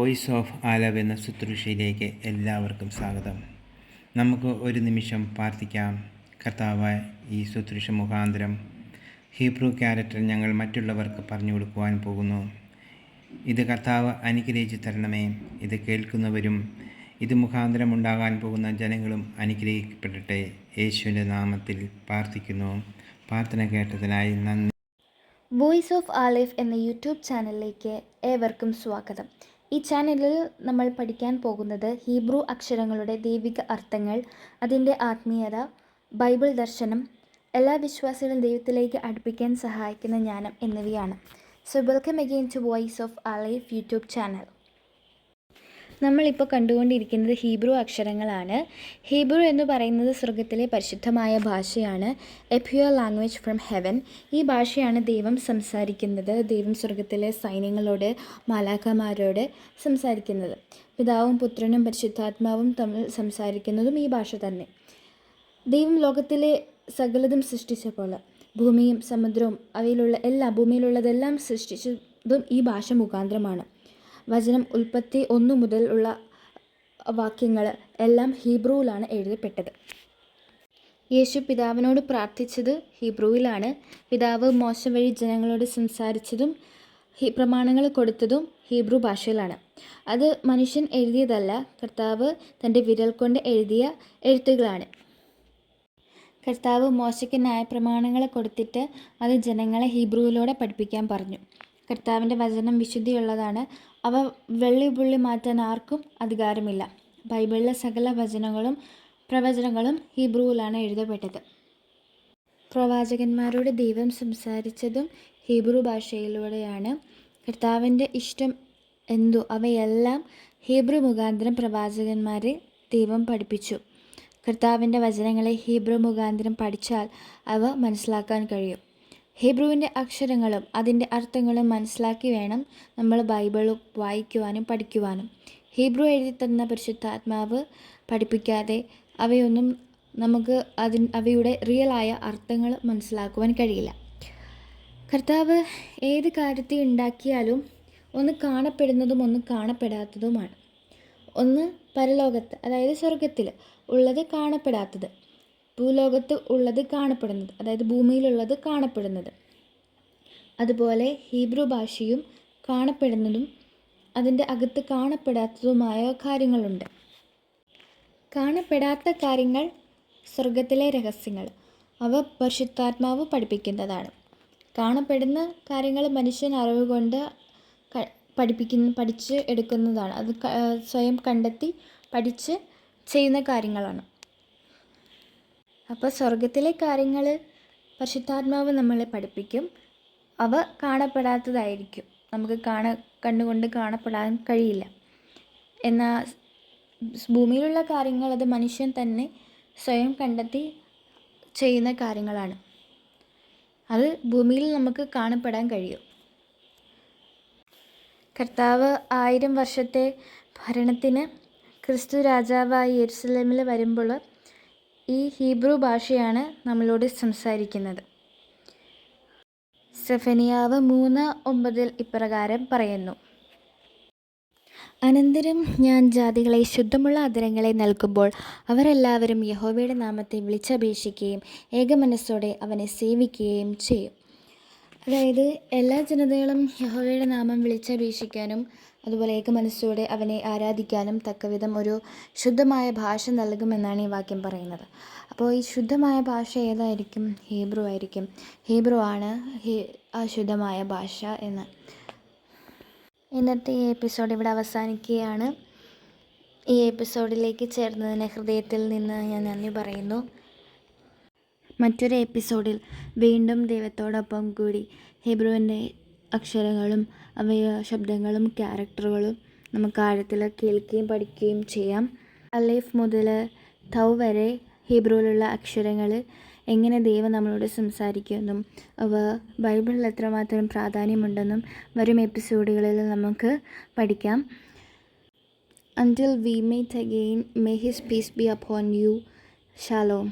Voice of ആലവ് എന്ന ശുശ്രൂഷയിലേക്ക് എല്ലാവർക്കും സ്വാഗതം. നമുക്ക് ഒരു നിമിഷം പ്രാർത്ഥിക്കാം. കർത്താവ്, ഈ ശുശ്രൂഷ മുഖാന്തരം ഹീബ്രു ക്യാരക്ടർ ഞങ്ങൾ മറ്റുള്ളവർക്ക് പറഞ്ഞു കൊടുക്കുവാൻ പോകുന്നു. ഇത് കർത്താവ് അനുഗ്രഹിച്ച് തരണമേ. ഇത് കേൾക്കുന്നവരും ഇത് മുഖാന്തരം ഉണ്ടാകാൻ പോകുന്ന ജനങ്ങളും അനുഗ്രഹിക്കപ്പെടട്ടെ. യേശുവിൻ്റെ നാമത്തിൽ പ്രാർത്ഥിക്കുന്നു. പ്രാർത്ഥന കേട്ടതിനായി നന്ദി. വോയിസ് ഓഫ് ആലിഫ് എന്ന യൂട്യൂബ് ചാനലിലേക്ക് ഏവർക്കും സ്വാഗതം. ഈ ചാനലിൽ നമ്മൾ പഠിക്കാൻ പോകുന്നത് ഹീബ്രു അക്ഷരങ്ങളുടെ ദൈവിക അർത്ഥങ്ങൾ, അതിൻ്റെ ആത്മീയത, ബൈബിൾ ദർശനം, എല്ലാ വിശ്വാസികളും ദൈവത്തിലേക്ക് അടുപ്പിക്കാൻ സഹായിക്കുന്ന ജ്ഞാനം എന്നിവയാണ്. So welcome again to voice of Alif YouTube channel. നമ്മളിപ്പോൾ കണ്ടുകൊണ്ടിരിക്കുന്നത് ഹീബ്രു അക്ഷരങ്ങളാണ്. ഹീബ്രു എന്ന് പറയുന്നത് സ്വർഗത്തിലെ പരിശുദ്ധമായ ഭാഷയാണ്. A pure language from heaven. ഈ ഭാഷയാണ് ദൈവം സംസാരിക്കുന്നത്. ദൈവം സ്വർഗത്തിലെ സൈന്യങ്ങളോട്, മാലാഖമാരോട് സംസാരിക്കുന്നത്. പിതാവും പുത്രനും പരിശുദ്ധാത്മാവും തമ്മിൽ സംസാരിക്കുന്നതും ഈ ഭാഷ തന്നെ. ദൈവം ലോകത്തിലെ സകലതും സൃഷ്ടിച്ചപ്പോൾ ഭൂമിയും സമുദ്രവും ഭൂമിയിലുള്ളതെല്ലാം സൃഷ്ടിച്ചതും ഈ ഭാഷ മുഖാന്തരമാണ്. വചനം ഉൽപ്പത്തി 1 മുതൽ ഉള്ള വാക്യങ്ങൾ എല്ലാം ഹീബ്രുവിലാണ് എഴുതപ്പെട്ടത്. യേശു പിതാവിനോട് പ്രാർത്ഥിച്ചത് ഹീബ്രുവിലാണ്. പിതാവ് മോശ വഴി ജനങ്ങളോട് സംസാരിച്ചതും പ്രമാണങ്ങൾ കൊടുത്തതും ഹീബ്രു ഭാഷയിലാണ്. അത് മനുഷ്യൻ എഴുതിയതല്ല, കർത്താവ് തൻ്റെ വിരൽ കൊണ്ട് എഴുതിയ എഴുത്തുകളാണ്. കർത്താവ് മോശയ്ക്ക് ന്യായപ്രമാണങ്ങൾ കൊടുത്തിട്ട് അത് ജനങ്ങളെ ഹീബ്രുവിലൂടെ പഠിപ്പിക്കാൻ പറഞ്ഞു. കർത്താവിൻ്റെ വചനം വിശുദ്ധിയുള്ളതാണ്. അവ വെള്ളിപുള്ളി മാറ്റാൻ ആർക്കും അധികാരമില്ല. ബൈബിളിലെ സകല പ്രവചനങ്ങളും ഹീബ്രുവിലാണ് എഴുതപ്പെട്ടത്. പ്രവാചകന്മാരോട് ദൈവം സംസാരിച്ചതും ഹീബ്രു ഭാഷയിലൂടെയാണ്. കർത്താവിൻ്റെ ഇഷ്ടം എന്തോ അവയെല്ലാം ഹീബ്രു മുഖാന്തരം പ്രവാചകന്മാരെ ദൈവം പഠിപ്പിച്ചു. കർത്താവിൻ്റെ വചനങ്ങളെ ഹീബ്രു മുഖാന്തരം പഠിച്ചാൽ അവ മനസ്സിലാക്കാൻ കഴിയും. ഹീബ്രുവിൻ്റെ അക്ഷരങ്ങളും അതിൻ്റെ അർത്ഥങ്ങളും മനസ്സിലാക്കി വേണം നമ്മൾ ബൈബിൾ വായിക്കുവാനും പഠിക്കുവാനും. ഹീബ്രു എഴുതി തന്ന പരിശുദ്ധാത്മാവ് പഠിപ്പിക്കാതെ അവയൊന്നും നമുക്ക് അവയുടെ റിയലായ അർത്ഥങ്ങൾ മനസ്സിലാക്കുവാൻ കഴിയില്ല. കർത്താവ് ഏത് കാര്യത്തെ ഉണ്ടാക്കിയാലും ഒന്ന് കാണപ്പെടുന്നതും ഒന്ന് കാണപ്പെടാത്തതുമാണ്. ഒന്ന് പരലോകത്ത്, അതായത് സ്വർഗത്തിൽ ഉള്ളത് കാണപ്പെടാത്തത്, ഭൂലോകത്ത് ഉള്ളത് കാണപ്പെടുന്നത്, അതായത് ഭൂമിയിലുള്ളത് കാണപ്പെടുന്നത്. അതുപോലെ ഹീബ്രു ഭാഷയും കാണപ്പെടുന്നതും അതിൻ്റെ അകത്ത് കാണപ്പെടാത്തതുമായ കാര്യങ്ങളുണ്ട്. കാണപ്പെടാത്ത കാര്യങ്ങൾ സ്വർഗത്തിലെ രഹസ്യങ്ങൾ, അവ പരിശുദ്ധാത്മാവ് പഠിപ്പിക്കുന്നതാണ്. കാണപ്പെടുന്ന കാര്യങ്ങൾ മനുഷ്യൻ അറിവ് കൊണ്ട് പഠിച്ച് എടുക്കുന്നതാണ്. അത് സ്വയം കണ്ടെത്തി പഠിച്ച് ചെയ്യുന്ന കാര്യങ്ങളാണ്. അപ്പോൾ സ്വർഗത്തിലെ കാര്യങ്ങൾ പരിശുദ്ധാത്മാവ് നമ്മളെ പഠിപ്പിക്കും. അവ കാണപ്പെടാത്തതായിരിക്കും, നമുക്ക് കണ്ണുകൊണ്ട് കാണപ്പെടാൻ കഴിയില്ല. എന്നാൽ ഭൂമിയിലുള്ള കാര്യങ്ങൾ അത് മനുഷ്യൻ തന്നെ സ്വയം കണ്ടെത്തി ചെയ്യുന്ന കാര്യങ്ങളാണ്. അത് ഭൂമിയിൽ നമുക്ക് കാണപ്പെടാൻ കഴിയും. കർത്താവ് 1000 വർഷത്തെ ഭരണത്തിന് ക്രിസ്തു രാജാവായി യെരുസലേമിൽ വരുമ്പോൾ ഈ ഹീബ്രു ഭാഷയാണ് നമ്മളോട് സംസാരിക്കുന്നത്. സെഫനിയാവ് 3:9 ഇപ്രകാരം പറയുന്നു: അനന്തരം ഞാൻ ജാതികളെ ശുദ്ധമുള്ള അധരങ്ങളെ നൽകുമ്പോൾ അവരെല്ലാവരും യഹോവയുടെ നാമത്തെ വിളിച്ചപേക്ഷിക്കുകയും ഏകമനസ്സോടെ അവനെ സേവിക്കുകയും ചെയ്യും. അതായത് എല്ലാ ജനതകളും യഹോവയുടെ നാമം വിളിച്ചപേക്ഷിക്കാനും അതുപോലെ ഏകമനസ്സോടെ അവനെ ആരാധിക്കാനും തക്കവിധം ഒരു ശുദ്ധമായ ഭാഷ നൽകുമെന്നാണ് ഈ വാക്യം പറയുന്നത്. അപ്പോൾ ഈ ശുദ്ധമായ ഭാഷ ഏതായിരിക്കും? ഹീബ്രു ആയിരിക്കും. ഹീബ്രു ആണ് ആ ശുദ്ധമായ ഭാഷ എന്ന്. ഇന്നത്തെ ഈ എപ്പിസോഡ് ഇവിടെ അവസാനിക്കുകയാണ്. ഈ എപ്പിസോഡിലേക്ക് ചേർന്നതിന് ഹൃദയത്തിൽ നിന്ന് ഞാൻ നന്ദി പറയുന്നു. മറ്റൊരു എപ്പിസോഡിൽ വീണ്ടും ദൈവത്തോടൊപ്പം കൂടി ഹീബ്രുവിൻ്റെ അക്ഷരങ്ങളും അവയുടെ ശബ്ദങ്ങളും ക്യാരക്ടറുകളും നമുക്ക് ആഴത്തിൽ കേൾക്കുകയും പഠിക്കുകയും ചെയ്യാം. അലേഫ് മുതൽ തൗ വരെ ഹീബ്രുവിലുള്ള അക്ഷരങ്ങൾ എങ്ങനെ ദൈവം നമ്മളോട് സംസാരിക്കുമെന്നും അവ ബൈബിളിൽ എത്രമാത്രം പ്രാധാന്യമുണ്ടെന്നും വരും എപ്പിസോഡുകളിൽ നമുക്ക് പഠിക്കാം. Until we meet again, may His peace be upon you. Shalom.